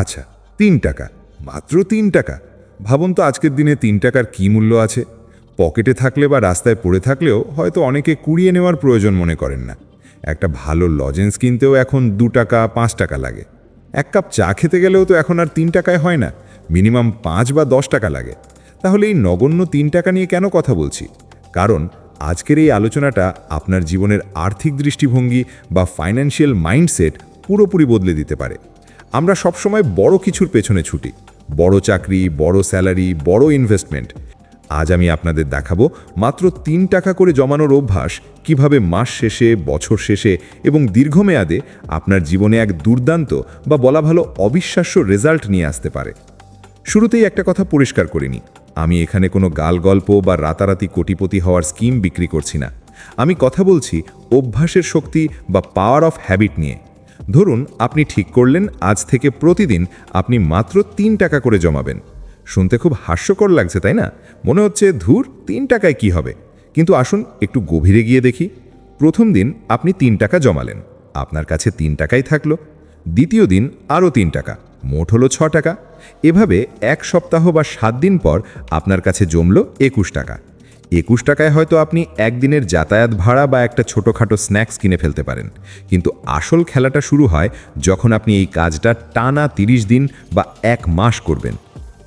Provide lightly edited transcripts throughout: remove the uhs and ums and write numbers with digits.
আচ্ছা, ৩ টাকা, মাত্র ৩ টাকা। ভাবুন তো আজকের দিনে ৩ টাকার কী মূল্য আছে। পকেটে থাকলে বা রাস্তায় পড়ে থাকলেও হয়তো অনেকে কুড়িয়ে নেওয়ার প্রয়োজন মনে করেন না। একটা ভালো লজেন্স কিনতেও এখন ২ টাকা ৫ টাকা লাগে। এক কাপ চা খেতে গেলেও তো এখন আর ৩ টাকায় হয় না, মিনিমাম ৫ বা ১০ টাকা লাগে। তাহলে এই নগণ্য ৩ টাকা নিয়ে কেন কথা বলছি? কারণ আজকের এই আলোচনাটা আপনার জীবনের আর্থিক দৃষ্টিভঙ্গি বা ফাইন্যান্সিয়াল মাইন্ডসেট পুরোপুরি বদলে দিতে পারে। আমরা সবসময় বড় কিছুর পেছনে ছুটি, বড় চাকরি, বড় স্যালারি, বড় ইনভেস্টমেন্ট। আজ আমি আপনাদের দেখাবো মাত্র ৩ টাকা করে জমানোর অভ্যাস কিভাবে মাস শেষে, বছর শেষে এবং দীর্ঘমেয়াদে আপনার জীবনে এক দুর্দান্ত বা বলা ভালো অবিশ্বাস্য রেজাল্ট নিয়ে আসতে পারে। শুরুতেই একটা কথা পরিষ্কার করিনি, আমি এখানে কোনো গাল গল্প বা রাতারাতি কোটিপতি হওয়ার স্কিম বিক্রি করছি না। আমি কথা বলছি অভ্যাসের শক্তি বা পাওয়ার অফ হ্যাবিট নিয়ে। ধরুন আপনি ঠিক করলেন আজ থেকে প্রতিদিন আপনি মাত্র ৩ টাকা করে জমাবেন। শুনতে খুব হাস্যকর লাগছে, তাই না? মনে হচ্ছে ধুর, ৩ টাকায় কি হবে? কিন্তু আসুন একটু গভীরে গিয়ে দেখি। প্রথম দিন আপনি ৩ টাকা জমালেন, আপনার কাছে ৩ টাকাই থাকলো। দ্বিতীয় দিন আরও ৩ টাকা, মোট হলো ৬ টাকা। এভাবে ১ সপ্তাহ বা ৭ দিন পর আপনার কাছে জমল ২১ টাকা। ২১ টাকায় হয়তো আপনি একদিনের যাতায়াত ভাড়া বা একটা ছোটোখাটো স্ন্যাক্স কিনে ফেলতে পারেন। কিন্তু আসল খেলাটা শুরু হয় যখন আপনি এই কাজটা টানা ৩০ দিন বা ১ মাস করবেন।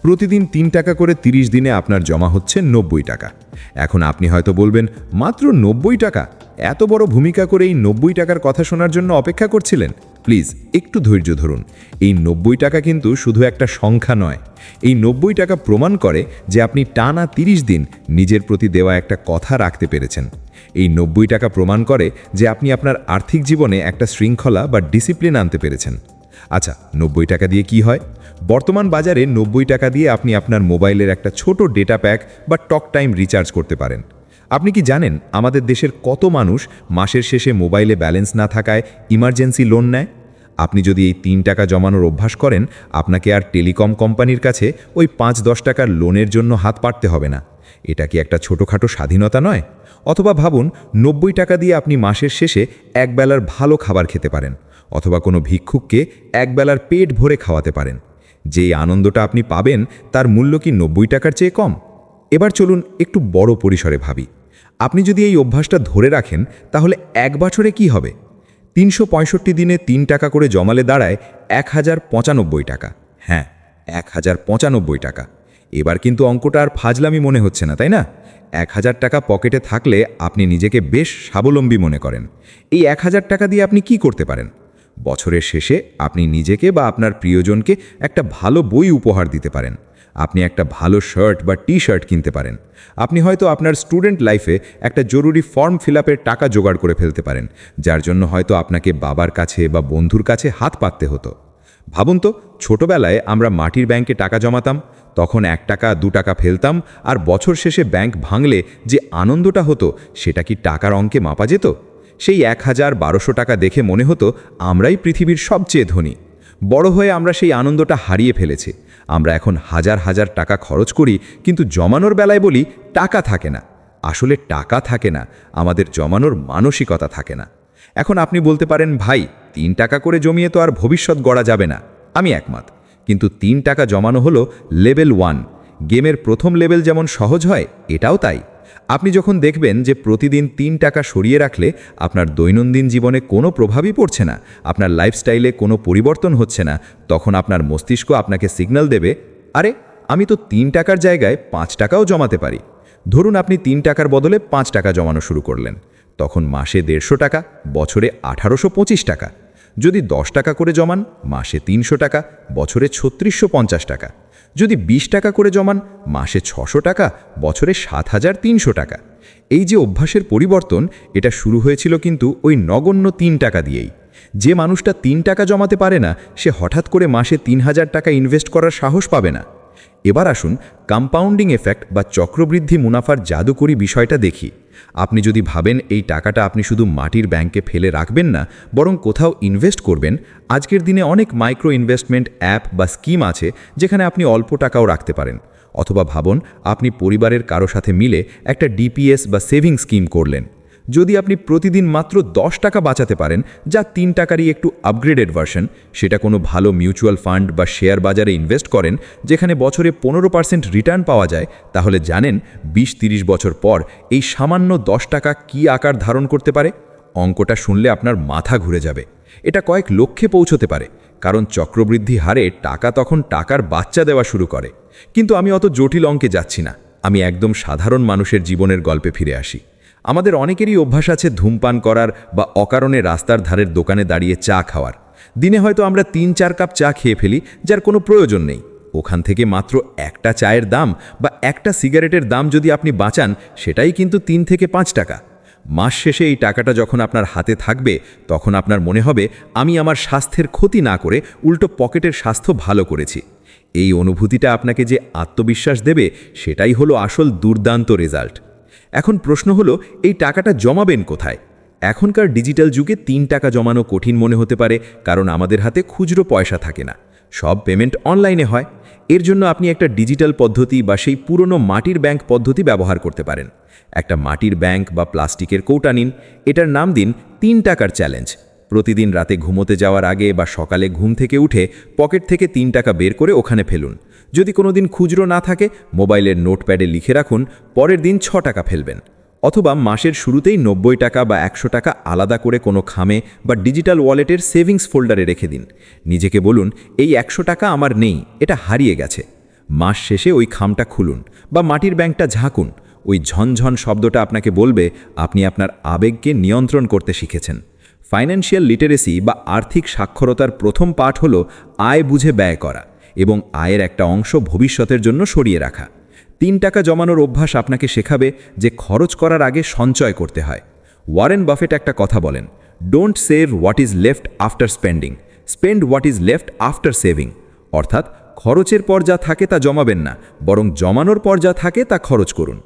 প্রতিদিন ৩ টাকা করে ৩০ দিনে আপনার জমা হচ্ছে ৯০ টাকা। এখন আপনি হয়তো বলবেন, মাত্র ৯০ টাকা? এত বড় ভূমিকা করে এই ৯০ টাকার কথা শোনার জন্য অপেক্ষা করছিলেন? প্লিজ একটু ধৈর্য ধরুন। এই ৯০ টাকা কিন্তু শুধু একটা সংখ্যা নয়। এই ৯০ টাকা প্রমাণ করে যে আপনি টানা ৩০ দিন নিজের প্রতি দেওয়া একটা কথা রাখতে পেরেছেন। এই ৯০ টাকা প্রমাণ করে যে আপনি আপনার আর্থিক জীবনে একটা শৃঙ্খলা বা ডিসিপ্লিন আনতে পেরেছেন। আচ্ছা, ৯০ টাকা দিয়ে কি হয়? বর্তমান বাজারে ৯০ টাকা দিয়ে আপনি আপনার মোবাইলের একটা ছোট ডেটা প্যাক বা টক টাইম রিচার্জ করতে পারেন। আপনি কি জানেন আমাদের দেশের কত মানুষ মাসের শেষে মোবাইলে ব্যালেন্স না থাকায় ইমার্জেন্সি লোন নেয়? আপনি যদি এই ৩ টাকা জমানোর অভ্যাস করেন, আপনাকে আর টেলিকম কোম্পানির কাছে ওই ৫-১০ টাকার লোনের জন্য হাত পাততে হবে না। এটা কি একটা ছোটোখাটো স্বাধীনতা নয়? অথবা ভাবুন, ৯০ টাকা দিয়ে আপনি মাসের শেষে একবেলার ভালো খাবার খেতে পারেন, অথবা কোনো ভিক্ষুককে একবেলার পেট ভরে খাওয়াতে পারেন। যেই আনন্দটা আপনি পাবেন তার মূল্য কি ৯০ টাকার চেয়ে কম? এবার চলুন একটু বড় পরিসরে ভাবি। আপনি যদি এই অভ্যাসটা ধরে রাখেন, তাহলে ১ বছরে কি হবে? ৩৬৫ দিনে ৩ টাকা করে জমালে দাঁড়ায় ১,০৯৫ টাকা। হ্যাঁ, ১,০৯৫ টাকা। এবার কিন্তু অঙ্কটা আর ফাজলামি মনে হচ্ছে না, তাই না? ১,০০০ টাকা পকেটে থাকলে আপনি নিজেকে বেশ স্বাবলম্বী মনে করেন। এই ১,০০০ টাকা দিয়ে আপনি কি করতে পারেন? বছরের শেষে আপনি নিজেকে বা আপনার প্রিয়জনকে একটা ভালো বই উপহার দিতে পারেন। আপনি একটা ভালো শার্ট বা টি-শার্ট কিনতে পারেন। আপনি হয়তো আপনার স্টুডেন্ট লাইফে একটা জরুরি ফর্ম ফিল আপের টাকা জোগাড় করে ফেলতে পারেন, যার জন্য হয়তো আপনাকে বাবার কাছে বা বন্ধুর কাছে হাত পাততে হতো। ভাবুন তো, ছোটবেলায় আমরা মাটির ব্যাংকে টাকা জমাতাম, তখন ১ টাকা ২ টাকা ফেলতাম, আর বছর শেষে ব্যাংক ভাঙলে যে আনন্দটা হতো সেটা কি টাকার অঙ্কে মাপা যেত? সেই ১,১২০০ টাকা দেখে মনে হতো আমরাই পৃথিবীর সবচেয়ে ধনী। বড় হয়ে আমরা সেই আনন্দটা হারিয়ে ফেলেছি। আমরা এখন হাজার হাজার টাকা খরচ করি, কিন্তু জমানোর বেলায় বলি টাকা থাকে না। আসলে টাকা থাকে না, আমাদের জমানোর মানসিকতা থাকে না। এখন আপনি বলতে পারেন, ভাই ৩ টাকা করে জমিয়ে তো আর ভবিষ্যৎ গড়া যাবে না। আমি একমত, কিন্তু ৩ টাকা জমানো হলো লেভেল 1। গেমের প্রথম লেভেল যেমন সহজ হয়, এটাও তাই। আপনি যখন দেখবেন যে প্রতিদিন ৩ টাকা সরিয়ে রাখলে আপনার দৈনন্দিন জীবনে কোনো প্রভাবই পড়ছে না, আপনার লাইফস্টাইলে কোনো পরিবর্তন হচ্ছে না, তখন আপনার মস্তিষ্ক আপনাকে সিগন্যাল দেবে, আরে আমি তো ৩ টাকার জায়গায় ৫ টাকাও জমাতে পারি। ধরুন আপনি ৩ টাকার বদলে ৫ টাকা জমানো শুরু করলেন। তখন মাসে ১৫০ টাকা, বছরে ১৮২৫ টাকা। যদি ১০ টাকা করে জমান, মাসে ৩০০ টাকা, বছরে ৩৬৫০ টাকা। যদি ২০ টাকা করে জমান, মাসে ৬০০ টাকা, বছরে ৭,৩০০ টাকা। এই যে অভ্যাসের পরিবর্তন, এটা শুরু হয়েছিল কিন্তু ওই নগণ্য ৩ টাকা দিয়েই। যে মানুষটা ৩ টাকা জমাতে পারে না, সে হঠাৎ করে মাসে ৩,০০০ টাকা ইনভেস্ট করার সাহস পাবে না। এবার আসুন কম্পাউন্ডিং এফেক্ট বা চক্রবৃদ্ধি মুনাফার জাদুকরী বিষয়টা দেখি। আপনি যদি ভাবেন এই টাকাটা আপনি শুধু মাটির ব্যাংকে ফেলে রাখবেন না, বরং কোথাও ইনভেস্ট করবেন, আজকের দিনে অনেক মাইক্রো ইনভেস্টমেন্ট অ্যাপ বা স্কিম আছে যেখানে আপনি অল্প টাকাও রাখতে পারেন। অথবা ভাবুন আপনি পরিবারের কারো সাথে মিলে একটা ডিপিএস বা সেভিং স্কিম করলেন। যদি আপনি প্রতিদিন মাত্র 10 টাকা বাঁচাতে পারেন, যা 3 টাকারই একটু আপগ্রেডেড ভার্সন, সেটা কোনো ভালো মিউচুয়াল ফান্ড বা শেয়ার বাজারে ইনভেস্ট করেন, যেখানে বছরে 15% রিটার্ন পাওয়া যায়, তাহলে জানেন 20-30 বছর পর এই সামান্য 10 টাকা কী আকার ধারণ করতে পারে। অঙ্কটা শুনলে আপনার মাথা ঘুরে যাবে। এটা কয়েক লক্ষে পৌঁছতে পারে, কারণ চক্রবৃদ্ধি হারে টাকা তখন টাকার বাচ্চা দেওয়া শুরু করে। কিন্তু আমি অত জটিল অঙ্কে যাচ্ছি না, আমি একদম সাধারণ মানুষের জীবনের গল্পে ফিরে আসি। আমাদের অনেকেরই অভ্যাস আছে ধূমপান করার বা অকারণে রাস্তার ধারের দোকানে দাঁড়িয়ে চা খাওয়ার। দিনে হয়তো আমরা 3-4 কাপ চা খেয়ে ফেলি, যার কোনো প্রয়োজন নেই। ওখান থেকে মাত্র একটা চায়ের দাম বা একটা সিগারেটের দাম যদি আপনি বাঁচান, সেটাই কিন্তু 3 থেকে 5 টাকা। মাস শেষে এই টাকাটা যখন আপনার হাতে থাকবে, তখন আপনার মনে হবে আমি আমার স্বাস্থ্যের ক্ষতি না করে উল্টো পকেটের স্বাস্থ্য ভালো করেছি। এই অনুভূতিটা আপনাকে যে আত্মবিশ্বাস দেবে, সেটাই হলো আসল দুর্দান্ত রেজাল্ট। এখন প্রশ্ন হলো, এই টাকাটা জমাবেন কোথায়? এখনকার ডিজিটাল যুগে 3 টাকা জমানো কঠিন মনে হতে পারে, কারণ আমাদের হাতে খুচরো পয়সা থাকে না, সব পেমেন্ট অনলাইনে হয়। এর জন্য আপনি একটা ডিজিটাল পদ্ধতি বা সেই পুরনো মাটির ব্যাংক পদ্ধতি ব্যবহার করতে পারেন। একটা মাটির ব্যাংক বা প্লাস্টিকের কৌটা নিন, এটার নাম দিন 3 টাকার চ্যালেঞ্জ। প্রতিদিন রাতে ঘুমোতে যাওয়ার আগে বা সকালে ঘুম থেকে উঠে পকেট থেকে 3 টাকা বের করে ওখানে ফেলুন। যদি কোনো দিন খুচরো না থাকে, মোবাইলের নোটপ্যাডে লিখে রাখুন পরের দিন 6 টাকা ফেলবেন। অথবা মাসের শুরুতেই 90 টাকা বা 100 টাকা আলাদা করে কোনো খামে বা ডিজিটাল ওয়ালেটের সেভিংস ফোল্ডারে রেখে দিন। নিজেকে বলুন, এই 100 টাকা আমার নেই, এটা হারিয়ে গেছে। মাস শেষে ওই খামটা খুলুন বা মাটির ব্যাংকটা ঝাঁকুন। ওই ঝনঝন শব্দটা আপনাকে বলবে আপনি আপনার আবেগকে নিয়ন্ত্রণ করতে শিখেছেন। ফাইন্যান্সিয়াল লিটারেসি বা আর্থিক সাক্ষরতার প্রথম পাঠ হল আয় বুঝে ব্যয় করা এবং আয়ের একটা অংশ ভবিষ্যতের জন্য সরিয়ে রাখা। 3 টাকা জমানোর অভ্যাস আপনাকে শেখাবে যে খরচ করার আগে সঞ্চয় করতে হয়। ওয়ারেন বাফেট একটা কথা বলেন, don't save what is left after spending, spend what is left after saving. অর্থাৎ খরচের পর যা থাকে তা জমাবেন না, বরং জমানোর পর যা থাকে তা খরচ করুন।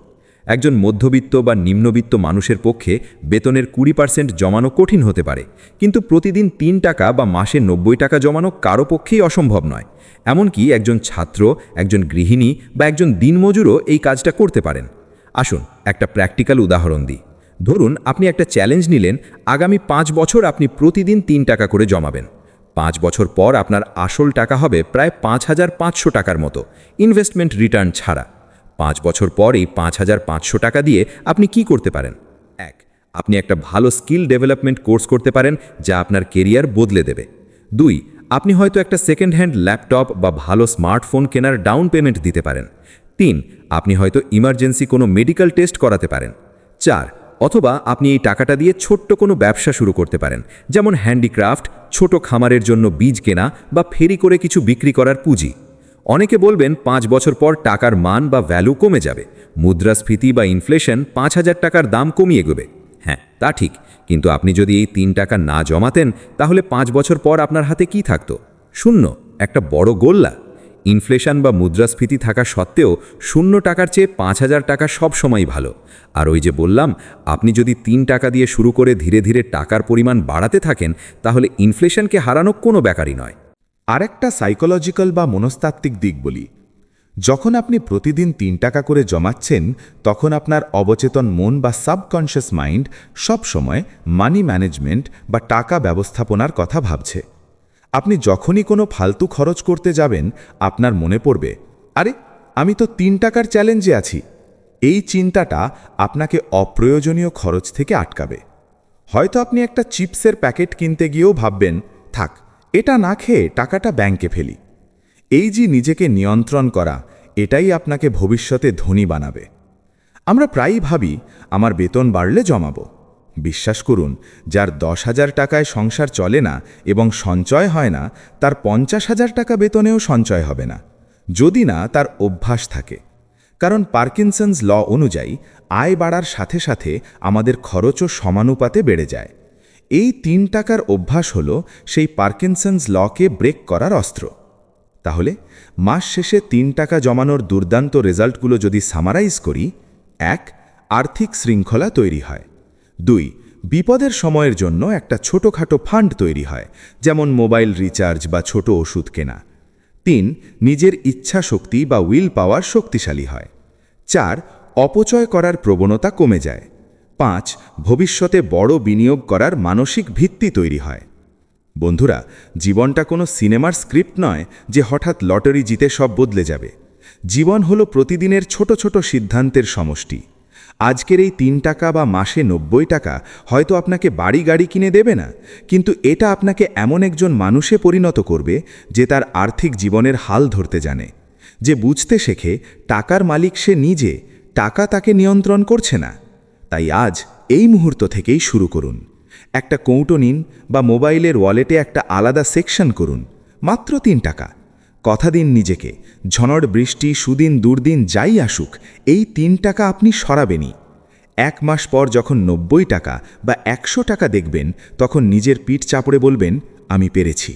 একজন মধ্যবিত্ত বা নিম্নবিত্ত মানুষের পক্ষে বেতনের 20% জমানো কঠিন হতে পারে, কিন্তু প্রতিদিন 3 টাকা বা মাসে 90 টাকা জমানো কারো পক্ষেই অসম্ভব নয়। এমনকি একজন ছাত্র, একজন গৃহিণী বা একজন দিনমজুরও এই কাজটা করতে পারেন। আসুন একটা প্র্যাকটিক্যাল উদাহরণ দিই। ধরুন আপনি একটা চ্যালেঞ্জ নিলেন, আগামী 5 বছর আপনি প্রতিদিন 3 টাকা করে জমাবেন। 5 বছর পর আপনার আসল টাকা হবে প্রায় 5,500 টাকার মতো, ইনভেস্টমেন্ট রিটার্ন ছাড়া। 5 বছর পর এই 5,500 টাকা দিয়ে আপনি কি করতে পারেন? 1. আপনি একটা ভালো স্কিল ডেভেলপমেন্ট কোর্স করতে পারেন, যা আপনার কেরিয়ার বদলে দেবে। 2. আপনি হয়তো একটা সেকেন্ড হ্যান্ড ল্যাপটপ বা ভালো স্মার্টফোন কেনার ডাউন পেমেন্ট দিতে পারেন। 3. আপনি হয়তো ইমার্জেন্সি কোনো মেডিকেল টেস্ট করাতে পারেন। 4. অথবা আপনি এই টাকাটা দিয়ে ছোট্ট কোনো ব্যবসা শুরু করতে পারেন, যেমন হ্যান্ডিক্রাফট, ছোট খামারের জন্য বীজ কেনা বা ফেরি করে কিছু বিক্রি করার পুঁজি। অনেকে বলবেন 5 বছর পর টাকার মান বা ভ্যালু কমে যাবে, মুদ্রাস্ফীতি বা ইনফ্লেশন 5,000 টাকার দাম কমিয়ে দেবে। হ্যাঁ, তা ঠিক, কিন্তু আপনি যদি এই 3 টাকা না জমাতেন, তাহলে 5 বছর পর আপনার হাতে কি থাকতো? শূন্য, একটা বড় গোল্লা। ইনফ্লেশন বা মুদ্রাস্ফীতি থাকা সত্ত্বেও 0 টাকার চেয়ে 5,000 টাকা সবসময়ই ভালো। আর ওই যে বললাম, আপনি যদি 3 টাকা দিয়ে শুরু করে ধীরে ধীরে টাকার পরিমাণ বাড়াতে থাকেন, তাহলে ইনফ্লেশনকে হারানো কোনো ব্যাপারই নয়। আরেকটা সাইকোলজিক্যাল বা মনস্তাত্ত্বিক দিক বলি। যখন আপনি প্রতিদিন 3 টাকা করে জমাচ্ছেন, তখন আপনার অবচেতন মন বা সাবকনশিয়াস মাইন্ড সবসময় মানি ম্যানেজমেন্ট বা টাকা ব্যবস্থাপনার কথা ভাবছে। আপনি যখনই কোনো ফালতু খরচ করতে যাবেন, আপনার মনে পড়বে, আরে আমি তো 3 টাকার চ্যালেঞ্জে আছি। এই চিন্তাটা আপনাকে অপ্রয়োজনীয় খরচ থেকে আটকাবে। হয়তো আপনি একটা চিপসের প্যাকেট কিনতে গিয়েও ভাববেন, থাক, এটা না খেয়ে টাকাটা ব্যাংকে ফেলি। এই যে নিজেকে নিয়ন্ত্রণ করা, এটাই আপনাকে ভবিষ্যতে ধনী বানাবে। আমরা প্রায়ই ভাবি, আমার বেতন বাড়লে জমাবো। বিশ্বাস করুন, যার 10,000 টাকায় সংসার চলে না এবং সঞ্চয় হয় না, তার 50,000 টাকা বেতনেও সঞ্চয় হবে না, যদি না তার অভ্যাস থাকে। কারণ পার্কিনসন্স ল অনুযায়ী আয় বাড়ার সাথে সাথে আমাদের খরচও সমানুপাতে বেড়ে যায়। এই 3 টাকার অভ্যাস হল সেই পার্কিনসন্স লকে ব্রেক করার অস্ত্র। তাহলে মাস শেষে 3 টাকা জমানোর দুর্দান্ত রেজাল্টগুলো যদি সামারাইজ করি: 1. আর্থিক শৃঙ্খলা তৈরি হয়। 2. বিপদের সময়ের জন্য একটা ছোটোখাটো ফান্ড তৈরি হয়, যেমন মোবাইল রিচার্জ বা ছোট ওষুধ কেনা। 3. নিজের ইচ্ছা শক্তি বা উইল পাওয়ার শক্তিশালী হয়। 4. অপচয় করার প্রবণতা কমে যায়। 5. ভবিষ্যতে বড় বিনিয়োগ করার মানসিক ভিত্তি তৈরি হয়। বন্ধুরা, জীবনটা কোনো সিনেমার স্ক্রিপ্ট নয় যে হঠাৎ লটারি জিতে সব বদলে যাবে। জীবন হলো প্রতিদিনের ছোট ছোট সিদ্ধান্তের সমষ্টি। আজকের এই 3 টাকা বা মাসে 90 টাকা হয়তো আপনাকে বাড়ি গাড়ি কিনে দেবে না, কিন্তু এটা আপনাকে এমন একজন মানুষে পরিণত করবে যে তার আর্থিক জীবনের হাল ধরতে জানে, যে বুঝতে শেখে টাকার মালিক সে নিজে, টাকা তাকে নিয়ন্ত্রণ করছে না। তাই আজ এই মুহূর্ত থেকেই শুরু করুন। একটা কৌটো নিন বা মোবাইলের ওয়ালেটে একটা আলাদা সেকশন করুন, মাত্র 3 টাকা। কথা দিন নিজেকে, ঝড় বৃষ্টি সুদিন দুর্দিন যাই আসুক, এই 3 টাকা আপনি সরাবেনই। 1 মাস পর যখন 90 টাকা বা 100 টাকা দেখবেন, তখন নিজের পিঠ চাপড়ে বলবেন, আমি পেরেছি।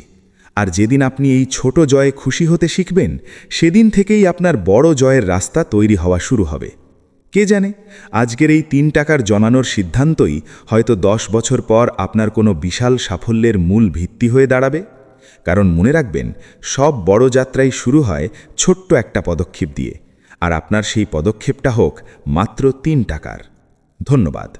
আর যেদিন আপনি এই ছোট জয়ে খুশি হতে শিখবেন, সেদিন থেকেই আপনার বড় জয়ের রাস্তা তৈরি হওয়া শুরু হবে। কে জানে, আজকের এই 3 টাকার জমানোর সিদ্ধান্তই হয়তো 10 বছর পর আপনার কোনো বিশাল সাফল্যের মূল ভিত্তি হয়ে দাঁড়াবে। কারণ মনে রাখবেন, সব বড় যাত্রাই শুরু হয় ছোট্ট একটা পদক্ষেপ দিয়ে, আর আপনার সেই পদক্ষেপটা হোক মাত্র 3 টাকার। ধন্যবাদ।